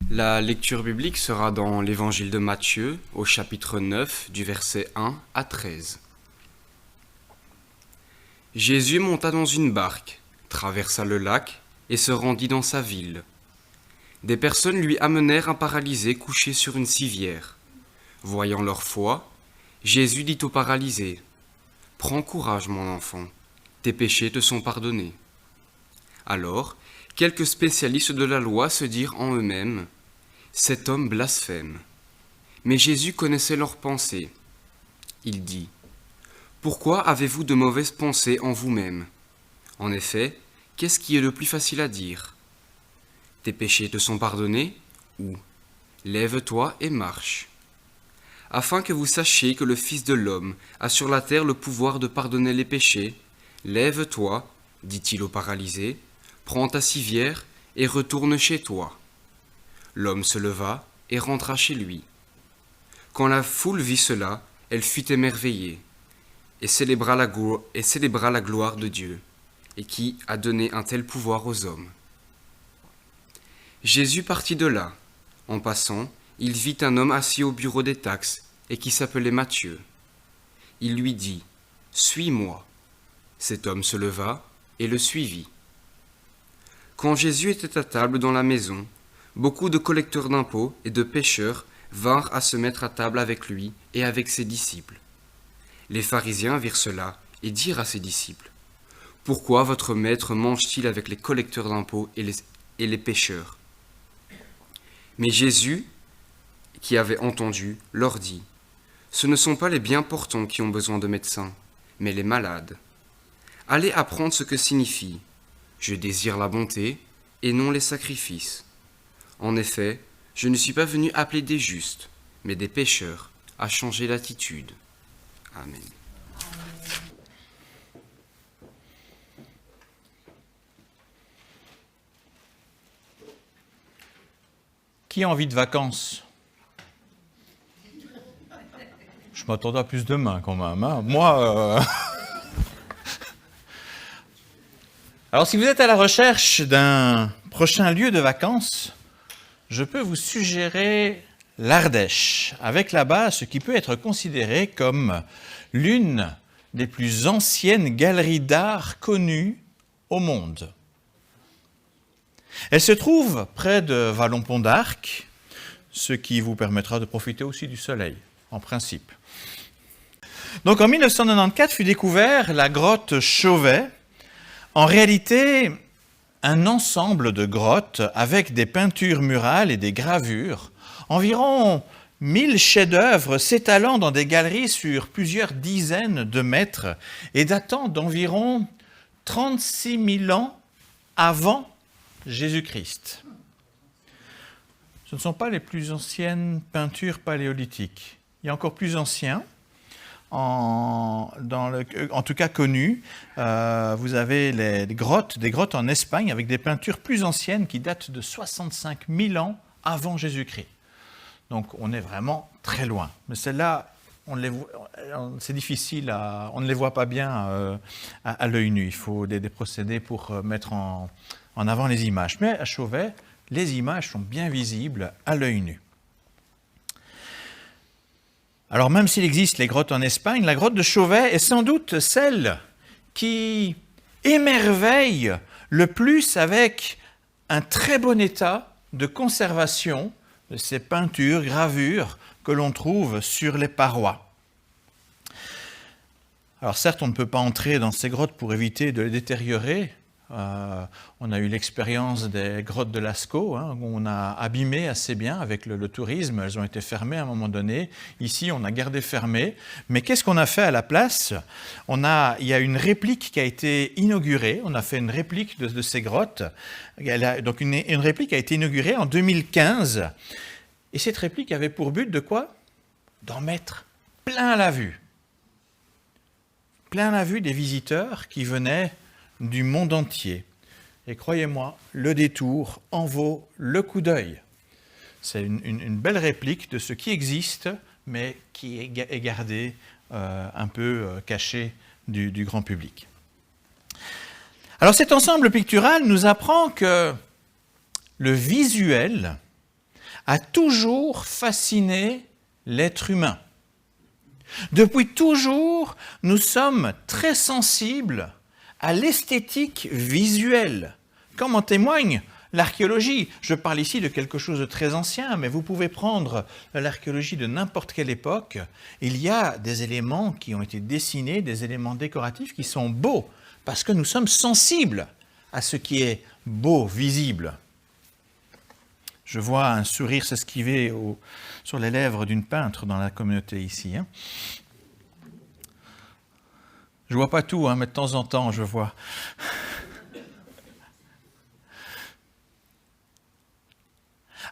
La lecture biblique sera dans l'évangile de Matthieu, au chapitre 9, du verset 1 à 13. Jésus monta dans une barque, traversa le lac et se rendit dans sa ville. Des personnes lui amenèrent un paralysé couché sur une civière. Voyant leur foi, Jésus dit au paralysé : « Prends courage, mon enfant, tes péchés te sont pardonnés. » Alors, quelques spécialistes de la loi se dirent en eux-mêmes : « Cet homme blasphème. » Mais Jésus connaissait leurs pensées. Il dit : « Pourquoi avez-vous de mauvaises pensées en vous-même ? En effet, qu'est-ce qui est le plus facile à dire ? Tes péchés te sont pardonnés ? Ou lève-toi et marche. Afin que vous sachiez que le Fils de l'homme a sur la terre le pouvoir de pardonner les péchés, lève-toi, dit-il au paralysé, prends ta civière et retourne chez toi. L'homme se leva et rentra chez lui. Quand la foule vit cela, elle fut émerveillée et célébra la gloire de Dieu, et qui a donné un tel pouvoir aux hommes. Jésus partit de là. En passant, il vit un homme assis au bureau des taxes et qui s'appelait Matthieu. Il lui dit : « Suis-moi. » Cet homme se leva et le suivit. Quand Jésus était à table dans la maison, beaucoup de collecteurs d'impôts et de pêcheurs vinrent à se mettre à table avec lui et avec ses disciples. Les pharisiens virent cela et dirent à ses disciples : « Pourquoi votre maître mange-t-il avec les collecteurs d'impôts et les pêcheurs ?» Mais Jésus, qui avait entendu, leur dit : « Ce ne sont pas les bien portants qui ont besoin de médecins, mais les malades. Allez apprendre ce que signifie : je désire la bonté et non les sacrifices. En effet, je ne suis pas venu appeler des justes, mais des pécheurs à changer d'attitude. » Amen. Qui a envie de vacances ? Je m'attendais à plus de mains quand même. Hein. Moi, Alors, si vous êtes à la recherche d'un prochain lieu de vacances, je peux vous suggérer l'Ardèche, avec là-bas ce qui peut être considéré comme l'une des plus anciennes galeries d'art connues au monde. Elle se trouve près de Vallon-Pont d'Arc, ce qui vous permettra de profiter aussi du soleil, en principe. Donc en 1994 fut découvert la grotte Chauvet, en réalité un ensemble de grottes avec des peintures murales et des gravures, environ 1000 chefs-d'œuvre s'étalant dans des galeries sur plusieurs dizaines de mètres et datant d'environ 36 000 ans avant Jésus-Christ. Ce ne sont pas les plus anciennes peintures paléolithiques. Il y a encore plus anciens, en tout cas connus. Vous avez des grottes en Espagne avec des peintures plus anciennes qui datent de 65 000 ans avant Jésus-Christ. Donc on est vraiment très loin. Mais celles-là, c'est difficile, on ne les voit pas bien à l'œil nu. Il faut des procédés pour mettre en avant les images. Mais à Chauvet, les images sont bien visibles à l'œil nu. Alors même s'il existe les grottes en Espagne, la grotte de Chauvet est sans doute celle qui émerveille le plus avec un très bon état de conservation de ces peintures, gravures que l'on trouve sur les parois. Alors certes, on ne peut pas entrer dans ces grottes pour éviter de les détériorer. On a eu l'expérience des grottes de Lascaux, où on a abîmé assez bien avec le tourisme. Elles ont été fermées à un moment donné. Ici, on a gardé fermé. Mais qu'est-ce qu'on a fait à la place ? Il y a une réplique qui a été inaugurée. On a fait une réplique de ces grottes. Donc une réplique a été inaugurée en 2015. Et cette réplique avait pour but de quoi ? D'en mettre plein la vue. Plein la vue des visiteurs qui venaient du monde entier. Et croyez-moi, le détour en vaut le coup d'œil. C'est une belle réplique de ce qui existe, mais qui est gardé un peu caché du grand public. Alors cet ensemble pictural nous apprend que le visuel a toujours fasciné l'être humain. Depuis toujours, nous sommes très sensibles à l'esthétique visuelle, comme en témoigne l'archéologie. Je parle ici de quelque chose de très ancien, mais vous pouvez prendre l'archéologie de n'importe quelle époque. Il y a des éléments qui ont été dessinés, des éléments décoratifs qui sont beaux, parce que nous sommes sensibles à ce qui est beau, visible. Je vois un sourire s'esquiver sur les lèvres d'une peintre dans la communauté ici. Je ne vois pas tout, mais de temps en temps, je vois.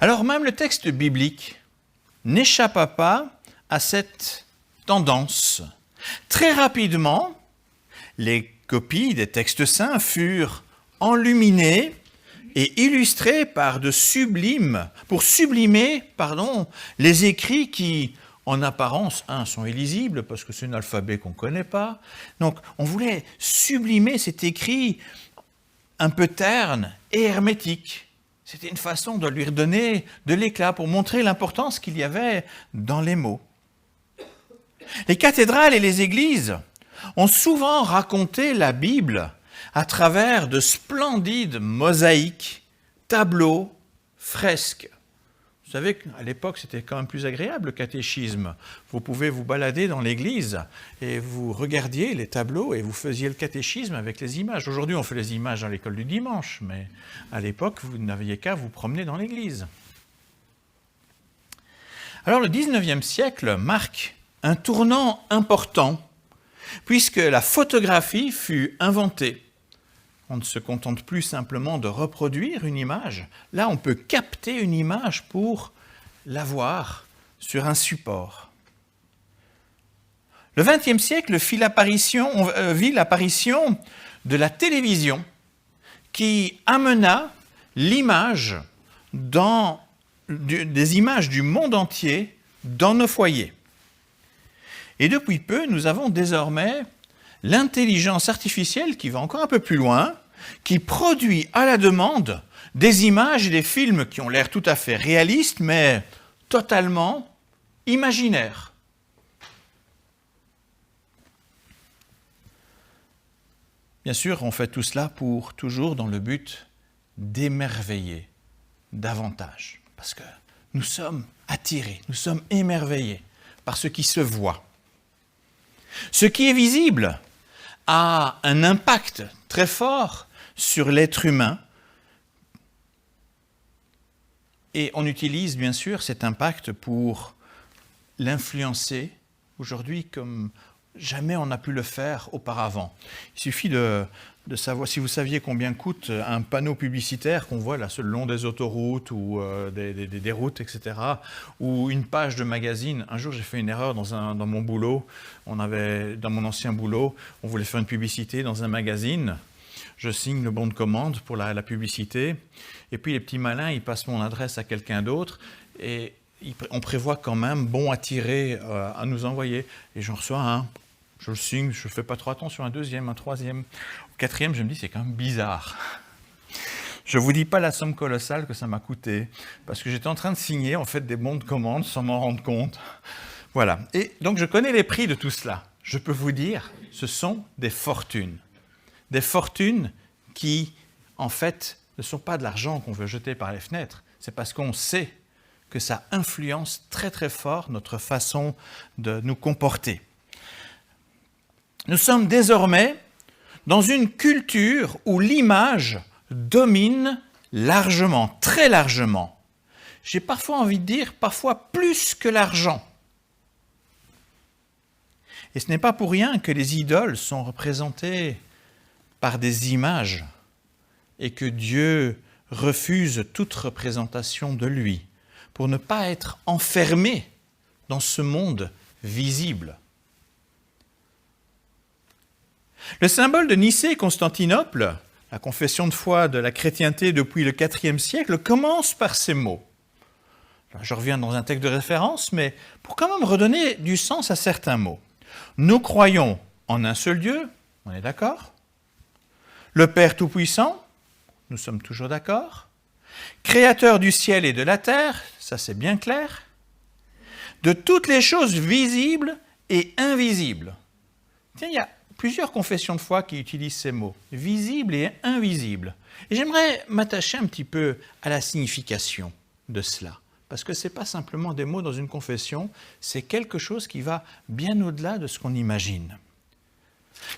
Alors même le texte biblique n'échappa pas à cette tendance. Très rapidement, les copies des textes saints furent enluminées et illustrées par pour sublimer les écrits qui, en apparence, sont illisibles parce que c'est un alphabet qu'on ne connaît pas. Donc, on voulait sublimer cet écrit un peu terne et hermétique. C'était une façon de lui redonner de l'éclat pour montrer l'importance qu'il y avait dans les mots. Les cathédrales et les églises ont souvent raconté la Bible à travers de splendides mosaïques, tableaux, fresques. Vous savez qu'à l'époque, c'était quand même plus agréable le catéchisme. Vous pouvez vous balader dans l'église et vous regardiez les tableaux et vous faisiez le catéchisme avec les images. Aujourd'hui, on fait les images dans l'école du dimanche, mais à l'époque, vous n'aviez qu'à vous promener dans l'église. Alors, le 19e siècle marque un tournant important puisque la photographie fut inventée. On ne se contente plus simplement de reproduire une image. Là, on peut capter une image pour la voir sur un support. Le XXe siècle vit l'apparition de la télévision qui amena l'image des images du monde entier dans nos foyers. Et depuis peu, nous avons désormais l'intelligence artificielle qui va encore un peu plus loin, qui produit à la demande des images et des films qui ont l'air tout à fait réalistes, mais totalement imaginaires. Bien sûr, on fait tout cela toujours dans le but d'émerveiller davantage, parce que nous sommes attirés, nous sommes émerveillés par ce qui se voit. Ce qui est visible a un impact très fort sur l'être humain et on utilise bien sûr cet impact pour l'influencer aujourd'hui comme jamais on n'a pu le faire auparavant. Il suffit de savoir, si vous saviez combien coûte un panneau publicitaire qu'on voit là sur le long des autoroutes ou des routes, etc., ou une page de magazine. Un jour, j'ai fait une erreur dans mon boulot. Dans mon ancien boulot, on voulait faire une publicité dans un magazine. Je signe le bon de commande pour la publicité. Et puis, les petits malins, ils passent mon adresse à quelqu'un d'autre et on prévoit quand même bon à tirer à nous envoyer. Et j'en reçois un. Je le signe, je ne fais pas trop attention, un deuxième, un troisième. Au quatrième, je me dis, c'est quand même bizarre. Je ne vous dis pas la somme colossale que ça m'a coûté, parce que j'étais en train de signer en fait des bons de commande sans m'en rendre compte. Voilà. Et donc, je connais les prix de tout cela. Je peux vous dire, ce sont des fortunes. Des fortunes qui, en fait, ne sont pas de l'argent qu'on veut jeter par les fenêtres. C'est parce qu'on sait que ça influence très très fort notre façon de nous comporter. Nous sommes désormais dans une culture où l'image domine largement, très largement. J'ai parfois envie de dire, parfois plus que l'argent. Et ce n'est pas pour rien que les idoles sont représentées par des images et que Dieu refuse toute représentation de lui pour ne pas être enfermé dans ce monde visible. Le symbole de Nicée et Constantinople, la confession de foi de la chrétienté depuis le IVe siècle, commence par ces mots. Alors, je reviens dans un texte de référence, mais pour quand même redonner du sens à certains mots. Nous croyons en un seul Dieu, on est d'accord. Le Père Tout-Puissant, nous sommes toujours d'accord. créateur du ciel et de la terre, ça c'est bien clair, de toutes les choses visibles et invisibles. Tiens, il y a plusieurs confessions de foi qui utilisent ces mots, visible et invisible. Et j'aimerais m'attacher un petit peu à la signification de cela, parce que ce n'est pas simplement des mots dans une confession, c'est quelque chose qui va bien au-delà de ce qu'on imagine.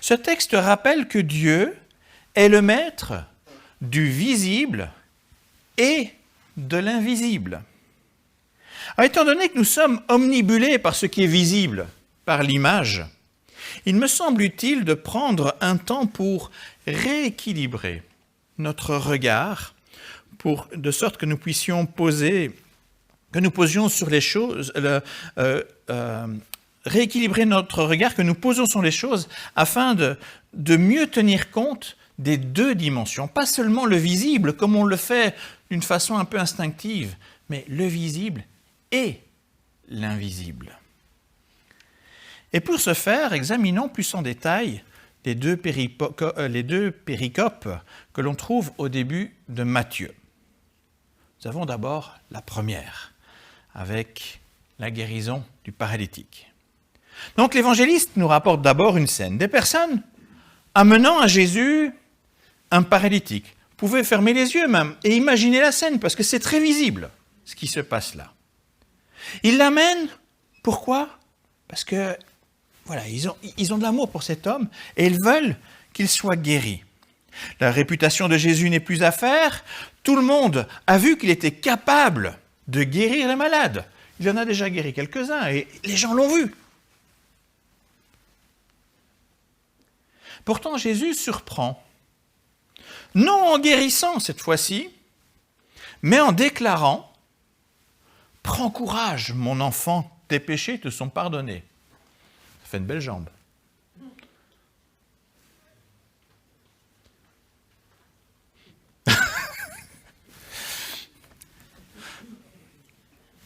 Ce texte rappelle que Dieu est le maître du visible et de l'invisible. Alors, étant donné que nous sommes omnibulés par ce qui est visible, par l'image, il me semble utile de prendre un temps pour rééquilibrer notre regard, de sorte que nous puissions posions sur les choses, rééquilibrer notre regard, que nous posons sur les choses, afin de mieux tenir compte des deux dimensions, pas seulement le visible, comme on le fait d'une façon un peu instinctive, mais le visible et l'invisible. Et pour ce faire, examinons plus en détail les deux péricopes que l'on trouve au début de Matthieu. Nous avons d'abord la première, avec la guérison du paralytique. Donc l'évangéliste nous rapporte d'abord une scène, des personnes amenant à Jésus un paralytique. Vous pouvez fermer les yeux même et imaginer la scène, parce que c'est très visible ce qui se passe là. Ils l'amènent, pourquoi ? Parce que voilà, ils ont de l'amour pour cet homme et ils veulent qu'il soit guéri. La réputation de Jésus n'est plus à faire. Tout le monde a vu qu'il était capable de guérir les malades. Il en a déjà guéri quelques-uns et les gens l'ont vu. Pourtant, Jésus surprend, non en guérissant cette fois-ci, mais en déclarant « Prends courage, mon enfant, tes péchés te sont pardonnés. » Ça fait une belle jambe.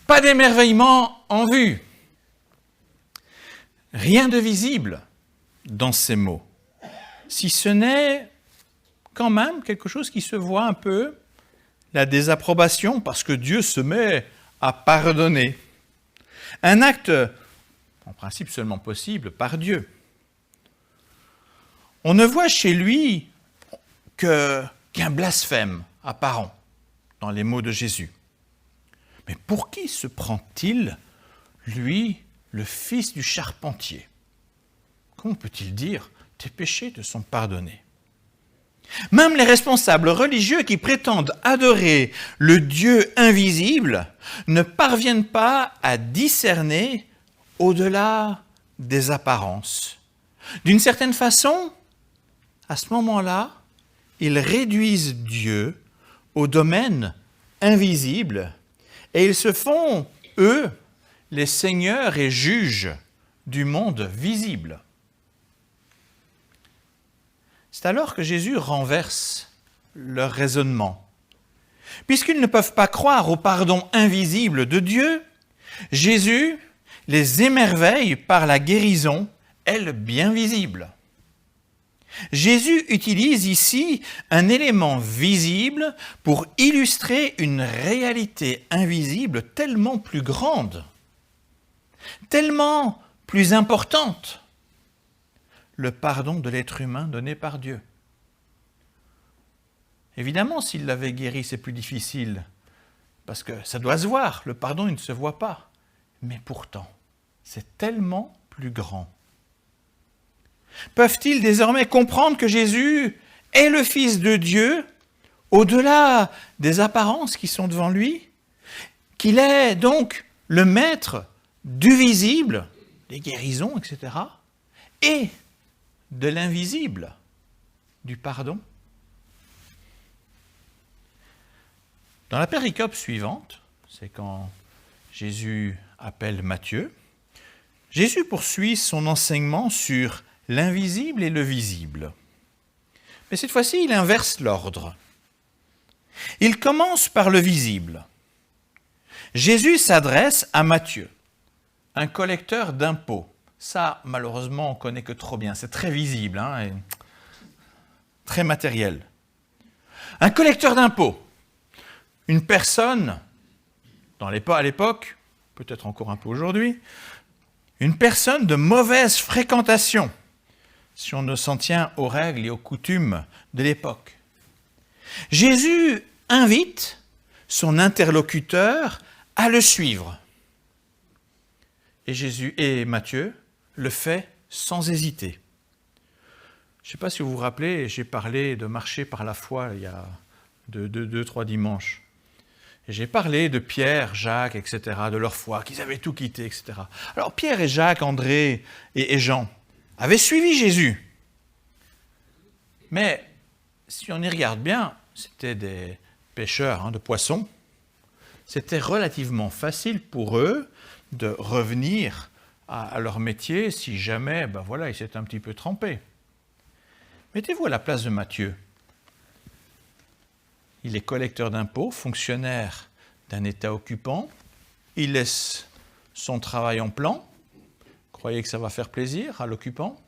Pas d'émerveillement en vue. Rien de visible dans ces mots, si ce n'est quand même quelque chose qui se voit un peu, la désapprobation, parce que Dieu se met à pardonner. Un acte, en principe seulement possible, par Dieu. On ne voit chez lui qu'un blasphème apparent dans les mots de Jésus. Mais pour qui se prend-il, lui, le fils du charpentier ? Comment peut-il dire « tes péchés te sont pardonnés » ? Même les responsables religieux qui prétendent adorer le Dieu invisible ne parviennent pas à discerner au-delà des apparences. D'une certaine façon, à ce moment-là, ils réduisent Dieu au domaine invisible et ils se font, eux, les seigneurs et juges du monde visible. C'est alors que Jésus renverse leur raisonnement. Puisqu'ils ne peuvent pas croire au pardon invisible de Dieu, Jésus les émerveille par la guérison, elle bien visible. Jésus utilise ici un élément visible pour illustrer une réalité invisible tellement plus grande, tellement plus importante. Le pardon de l'être humain donné par Dieu. Évidemment, s'il l'avait guéri, c'est plus difficile, parce que ça doit se voir, le pardon, il ne se voit pas. Mais pourtant, c'est tellement plus grand. Peuvent-ils désormais comprendre que Jésus est le Fils de Dieu, au-delà des apparences qui sont devant lui, qu'il est donc le maître du visible, des guérisons, etc., et de l'invisible, du pardon. Dans la péricope suivante, c'est quand Jésus appelle Matthieu, Jésus poursuit son enseignement sur l'invisible et le visible. Mais cette fois-ci, il inverse l'ordre. Il commence par le visible. Jésus s'adresse à Matthieu, un collecteur d'impôts. Ça, malheureusement, on ne connaît que trop bien. C'est très visible, et très matériel. Un collecteur d'impôts. une personne, à l'époque, peut-être encore un peu aujourd'hui, une personne de mauvaise fréquentation, si on ne s'en tient aux règles et aux coutumes de l'époque. Jésus invite son interlocuteur à le suivre. Et Matthieu le fait sans hésiter. Je ne sais pas si vous vous rappelez, j'ai parlé de marcher par la foi il y a 2-3 dimanches. Et j'ai parlé de Pierre, Jacques, etc., de leur foi, qu'ils avaient tout quitté, etc. Alors Pierre et Jacques, André et Jean avaient suivi Jésus. Mais si on y regarde bien, c'était des pêcheurs de poissons. C'était relativement facile pour eux de revenir à leur métier si jamais ils s'étaient un petit peu trempés. Mettez-vous à la place de Matthieu. Il est collecteur d'impôts, fonctionnaire d'un État occupant. Il laisse son travail en plan. Croyez que ça va faire plaisir à l'occupant?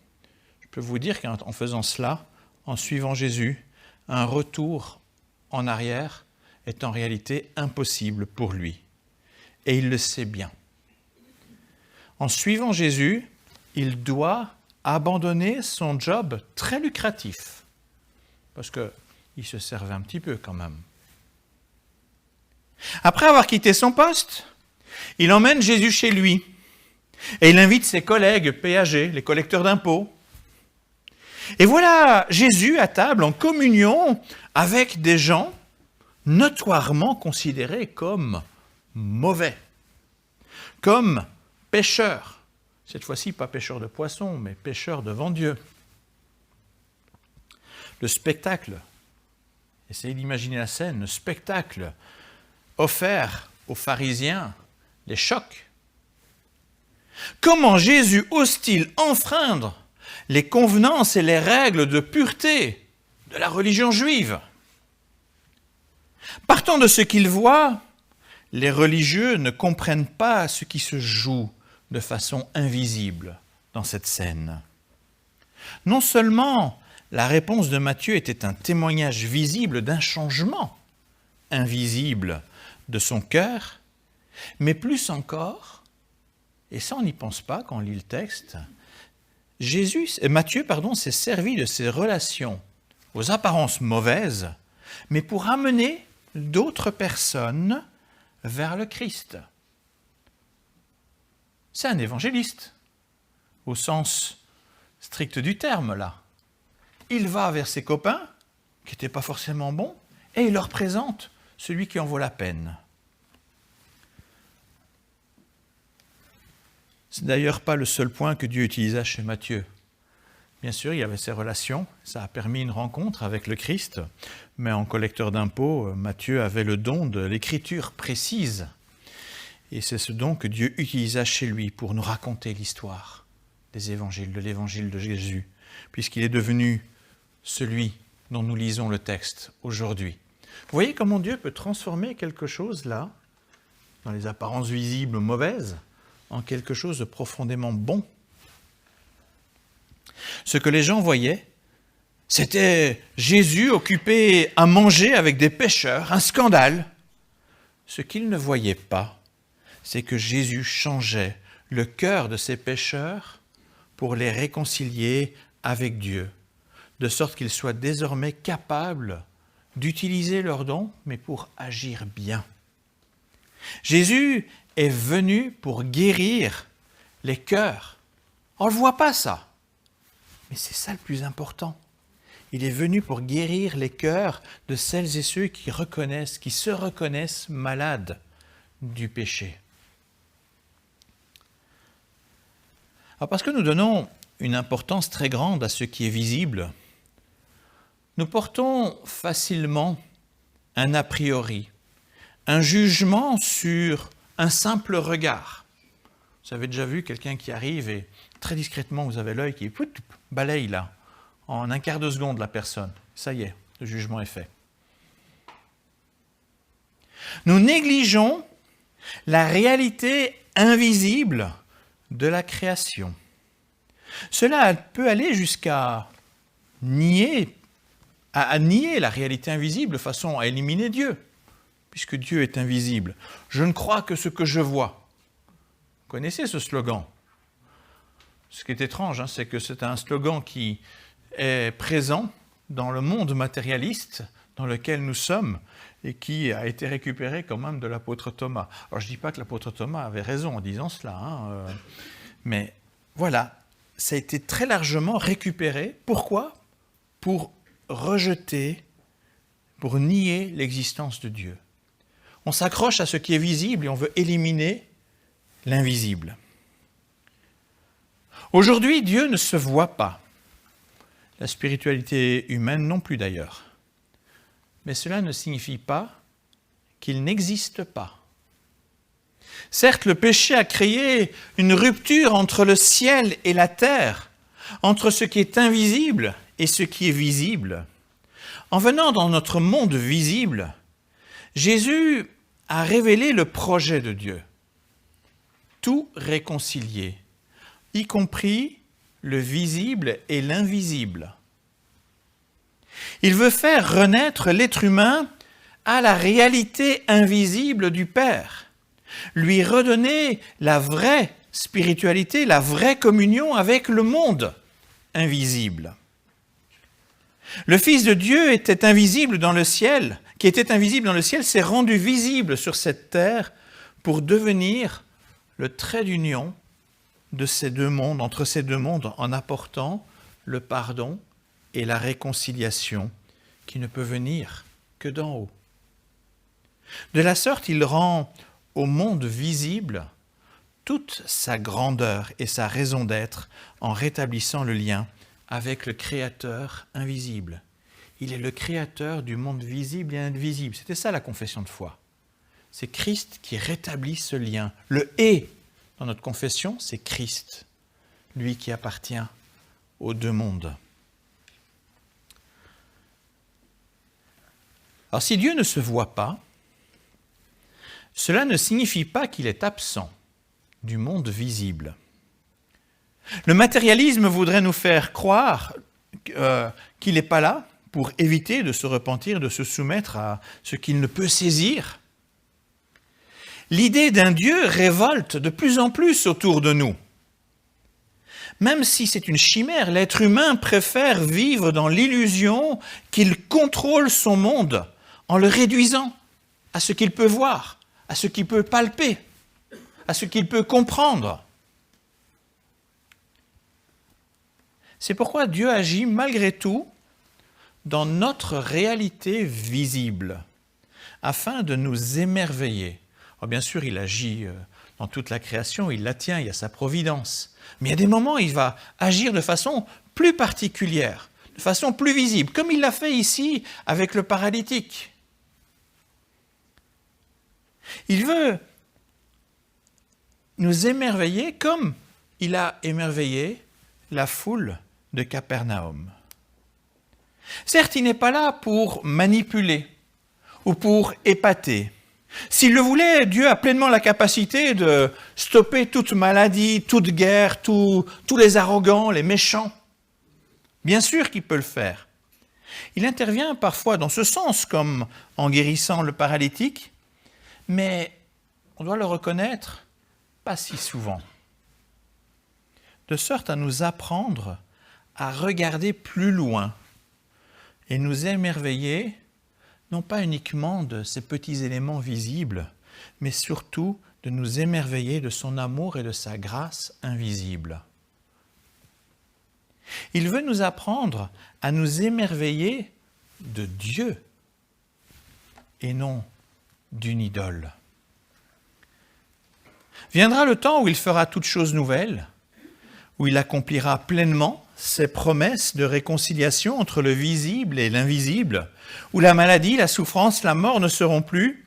Je peux vous dire qu'en faisant cela, en suivant Jésus, un retour en arrière est en réalité impossible pour lui. Et il le sait bien. En suivant Jésus, il doit abandonner son job très lucratif. Parce qu'il se servait un petit peu quand même. Après avoir quitté son poste, il emmène Jésus chez lui. Et il invite ses collègues péagers, les collecteurs d'impôts. Et voilà Jésus à table en communion avec des gens notoirement considérés comme mauvais, comme pécheurs. Cette fois-ci, pas pêcheurs de poissons, mais pêcheurs devant Dieu. Le spectacle, essayez d'imaginer la scène, le spectacle offert aux pharisiens les choque. Comment Jésus ose-t-il enfreindre les convenances et les règles de pureté de la religion juive? Partant de ce qu'ils voient, les religieux ne comprennent pas ce qui se joue de façon invisible dans cette scène. Non seulement la réponse de Matthieu était un témoignage visible d'un changement invisible de son cœur, mais plus encore, et ça on n'y pense pas quand on lit le texte, Matthieu s'est servi de ses relations aux apparences mauvaises, mais pour amener d'autres personnes vers le Christ. C'est un évangéliste, au sens strict du terme, là. Il va vers ses copains, qui n'étaient pas forcément bons, et il leur présente celui qui en vaut la peine. C'est d'ailleurs pas le seul point que Dieu utilisa chez Matthieu. Bien sûr, il y avait ses relations, ça a permis une rencontre avec le Christ, mais en collecteur d'impôts, Matthieu avait le don de l'écriture précise. Et c'est ce don que Dieu utilisa chez lui pour nous raconter l'histoire des évangiles, de l'évangile de Jésus, puisqu'il est devenu celui dont nous lisons le texte aujourd'hui. Vous voyez comment Dieu peut transformer quelque chose là, dans les apparences visibles mauvaises, en quelque chose de profondément bon. Ce que les gens voyaient, c'était Jésus occupé à manger avec des pécheurs, un scandale. Ce qu'ils ne voyaient pas, c'est que Jésus changeait le cœur de ces pécheurs pour les réconcilier avec Dieu, de sorte qu'ils soient désormais capables d'utiliser leurs dons, mais pour agir bien. Jésus est venu pour guérir les cœurs. On ne le voit pas ça, mais c'est ça le plus important. Il est venu pour guérir les cœurs de celles et ceux qui se reconnaissent malades du péché. Alors parce que nous donnons une importance très grande à ce qui est visible, nous portons facilement un a priori, un jugement sur un simple regard. Vous avez déjà vu quelqu'un qui arrive et très discrètement vous avez l'œil qui balaye là, en un quart de seconde la personne. Ça y est, le jugement est fait. Nous négligeons la réalité invisible de la création. Cela peut aller jusqu'à nier la réalité invisible de façon à éliminer Dieu, puisque Dieu est invisible. Je ne crois que ce que je vois. Vous connaissez ce slogan? Ce qui est étrange, c'est que c'est un slogan qui est présent dans le monde matérialiste dans lequel nous sommes et qui a été récupéré quand même de l'apôtre Thomas. Alors je ne dis pas que l'apôtre Thomas avait raison en disant cela, mais voilà, ça a été très largement récupéré. Pourquoi? Pour rejeter, pour nier l'existence de Dieu. On s'accroche à ce qui est visible et on veut éliminer l'invisible. Aujourd'hui, Dieu ne se voit pas. La spiritualité humaine non plus d'ailleurs. Mais cela ne signifie pas qu'il n'existe pas. Certes, le péché a créé une rupture entre le ciel et la terre, entre ce qui est invisible et ce qui est visible. En venant dans notre monde visible, Jésus a révélé le projet de Dieu. Tout réconcilier, y compris le visible et l'invisible. Il veut faire renaître l'être humain à la réalité invisible du Père, lui redonner la vraie spiritualité, la vraie communion avec le monde invisible. Le Fils de Dieu qui était invisible dans le ciel, s'est rendu visible sur cette terre pour devenir le trait d'union de ces deux mondes, entre ces deux mondes, en apportant le pardon et la réconciliation qui ne peut venir que d'en haut. De la sorte, il rend au monde visible toute sa grandeur et sa raison d'être en rétablissant le lien avec le Créateur invisible. Il est le Créateur du monde visible et invisible. C'était ça la confession de foi. C'est Christ qui rétablit ce lien. Le « et » dans notre confession, c'est Christ, lui qui appartient aux deux mondes. Alors si Dieu ne se voit pas, cela ne signifie pas qu'il est absent du monde visible. Le matérialisme voudrait nous faire croire qu'il n'est pas là pour éviter de se repentir, de se soumettre à ce qu'il ne peut saisir. L'idée d'un Dieu révolte de plus en plus autour de nous. Même si c'est une chimère, l'être humain préfère vivre dans l'illusion qu'il contrôle son monde en le réduisant à ce qu'il peut voir, à ce qu'il peut palper, à ce qu'il peut comprendre. C'est pourquoi Dieu agit malgré tout dans notre réalité visible, afin de nous émerveiller. Alors bien sûr, il agit dans toute la création, il la tient, il y a sa providence. Mais il y a des moments où il va agir de façon plus particulière, de façon plus visible, comme il l'a fait ici avec le paralytique. Il veut nous émerveiller comme il a émerveillé la foule de Capernaum. Certes, il n'est pas là pour manipuler ou pour épater. S'il le voulait, Dieu a pleinement la capacité de stopper toute maladie, toute guerre, tous les arrogants, les méchants. Bien sûr qu'il peut le faire. Il intervient parfois dans ce sens, comme en guérissant le paralytique, mais on doit le reconnaître, pas si souvent. De sorte à nous apprendre à regarder plus loin et nous émerveiller, non pas uniquement de ces petits éléments visibles, mais surtout de nous émerveiller de son amour et de sa grâce invisible. Il veut nous apprendre à nous émerveiller de Dieu et non d'une idole. Viendra le temps où il fera toutes choses nouvelles, où il accomplira pleinement ses promesses de réconciliation entre le visible et l'invisible, où la maladie, la souffrance, la mort ne seront plus.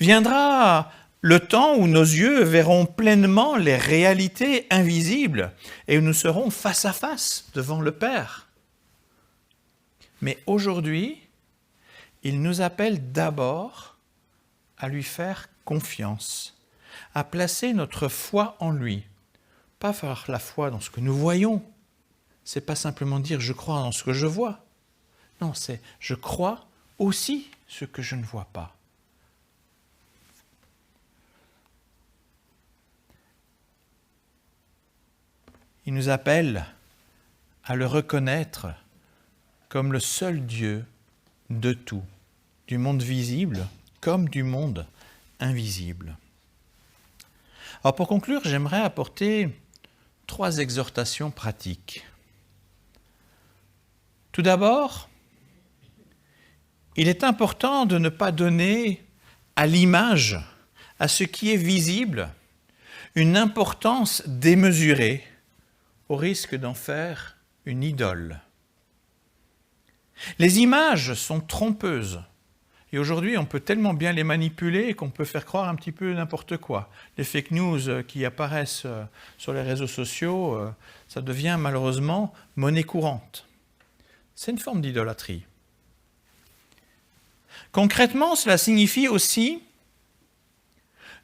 Viendra le temps où nos yeux verront pleinement les réalités invisibles et où nous serons face à face devant le Père. Mais aujourd'hui, il nous appelle d'abord à lui faire confiance, à placer notre foi en lui. Pas faire la foi dans ce que nous voyons. C'est pas simplement dire je crois dans ce que je vois. Non, c'est je crois aussi ce que je ne vois pas. Il nous appelle à le reconnaître comme le seul Dieu de tout, du monde visible comme du monde invisible. Alors pour conclure, j'aimerais apporter 3 exhortations pratiques. Tout d'abord, il est important de ne pas donner à l'image, à ce qui est visible, une importance démesurée, au risque d'en faire une idole. Les images sont trompeuses. Et aujourd'hui, on peut tellement bien les manipuler qu'on peut faire croire un petit peu n'importe quoi. Les fake news qui apparaissent sur les réseaux sociaux, ça devient malheureusement monnaie courante. C'est une forme d'idolâtrie. Concrètement, cela signifie aussi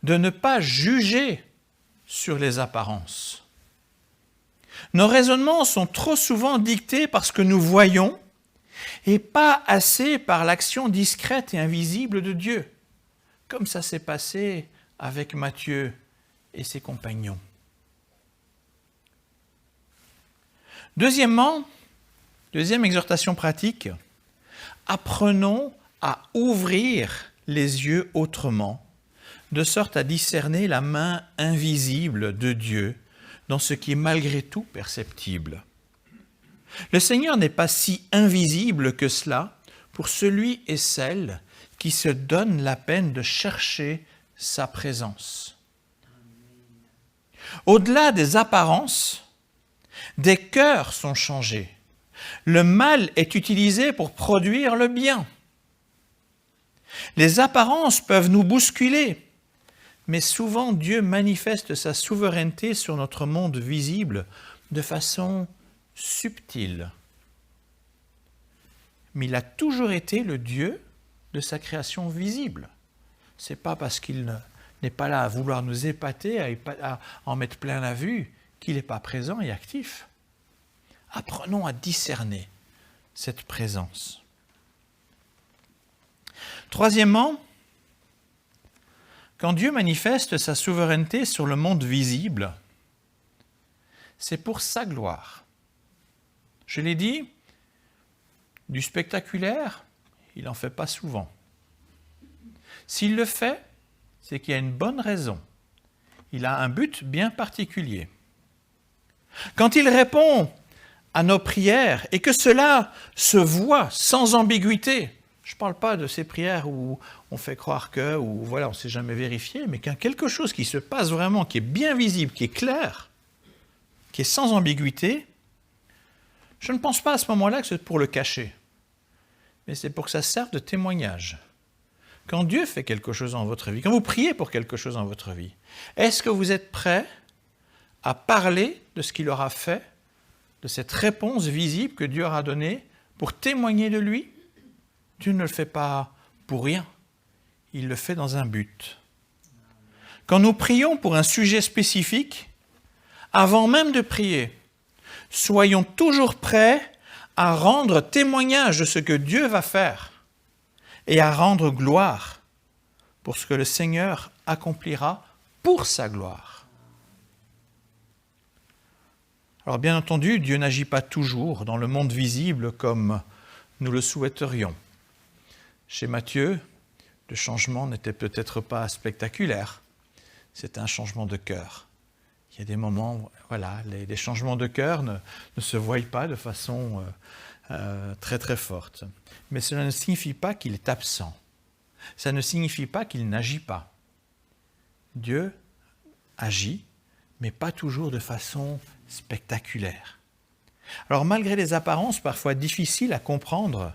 de ne pas juger sur les apparences. Nos raisonnements sont trop souvent dictés par ce que nous voyons et pas assez par l'action discrète et invisible de Dieu, comme ça s'est passé avec Matthieu et ses compagnons. Deuxièmement, deuxième exhortation pratique, apprenons à ouvrir les yeux autrement, de sorte à discerner la main invisible de Dieu dans ce qui est malgré tout perceptible. Le Seigneur n'est pas si invisible que cela pour celui et celle qui se donnent la peine de chercher sa présence. Au-delà des apparences, des cœurs sont changés. Le mal est utilisé pour produire le bien. Les apparences peuvent nous bousculer, mais souvent Dieu manifeste sa souveraineté sur notre monde visible de façon subtile. Mais il a toujours été le Dieu de sa création visible. Ce n'est pas parce qu'il n'est pas là à vouloir nous épater, à en mettre plein la vue, qu'il n'est pas présent et actif. Apprenons à discerner cette présence. Troisièmement, quand Dieu manifeste sa souveraineté sur le monde visible, c'est pour sa gloire. Je l'ai dit, du spectaculaire, il n'en fait pas souvent. S'il le fait, c'est qu'il y a une bonne raison. Il a un but bien particulier. Quand il répond à nos prières et que cela se voit sans ambiguïté, je ne parle pas de ces prières où on fait croire que, ou voilà, on ne s'est jamais vérifié, mais qu'il y a quelque chose qui se passe vraiment, qui est bien visible, qui est clair, qui est sans ambiguïté, je ne pense pas à ce moment-là que c'est pour le cacher, mais c'est pour que ça serve de témoignage. Quand Dieu fait quelque chose dans votre vie, quand vous priez pour quelque chose dans votre vie, est-ce que vous êtes prêt à parler de ce qu'il aura fait, de cette réponse visible que Dieu aura donnée pour témoigner de lui? Dieu ne le fait pas pour rien, il le fait dans un but. Quand nous prions pour un sujet spécifique, avant même de prier, soyons toujours prêts à rendre témoignage de ce que Dieu va faire et à rendre gloire pour ce que le Seigneur accomplira pour sa gloire. Alors bien entendu, Dieu n'agit pas toujours dans le monde visible comme nous le souhaiterions. Chez Matthieu, le changement n'était peut-être pas spectaculaire, c'est un changement de cœur. Il y a des moments, voilà, les changements de cœur ne se voient pas de façon très très forte. Mais cela ne signifie pas qu'il est absent. Ça ne signifie pas qu'il n'agit pas. Dieu agit, mais pas toujours de façon spectaculaire. Alors malgré les apparences parfois difficiles à comprendre,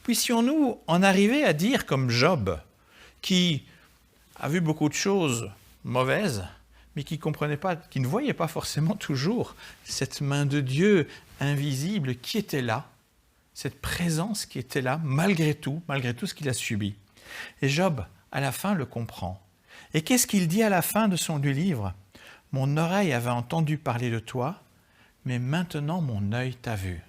puissions-nous en arriver à dire comme Job, qui a vu beaucoup de choses mauvaises, mais qui ne voyait pas forcément toujours cette main de Dieu invisible qui était là, cette présence qui était là, malgré tout ce qu'il a subi. Et Job, à la fin, le comprend. Et qu'est-ce qu'il dit à la fin de son livre? « Mon oreille avait entendu parler de toi, mais maintenant mon œil t'a vu. »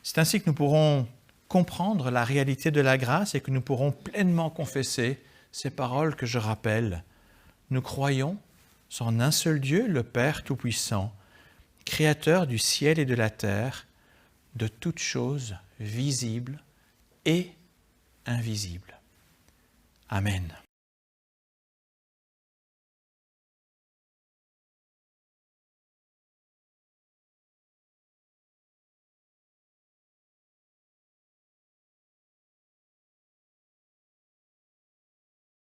C'est ainsi que nous pourrons comprendre la réalité de la grâce et que nous pourrons pleinement confesser ces paroles que je rappelle. Nous croyons, en un seul Dieu, le Père Tout-Puissant, Créateur du ciel et de la terre, de toutes choses visibles et invisibles. Amen.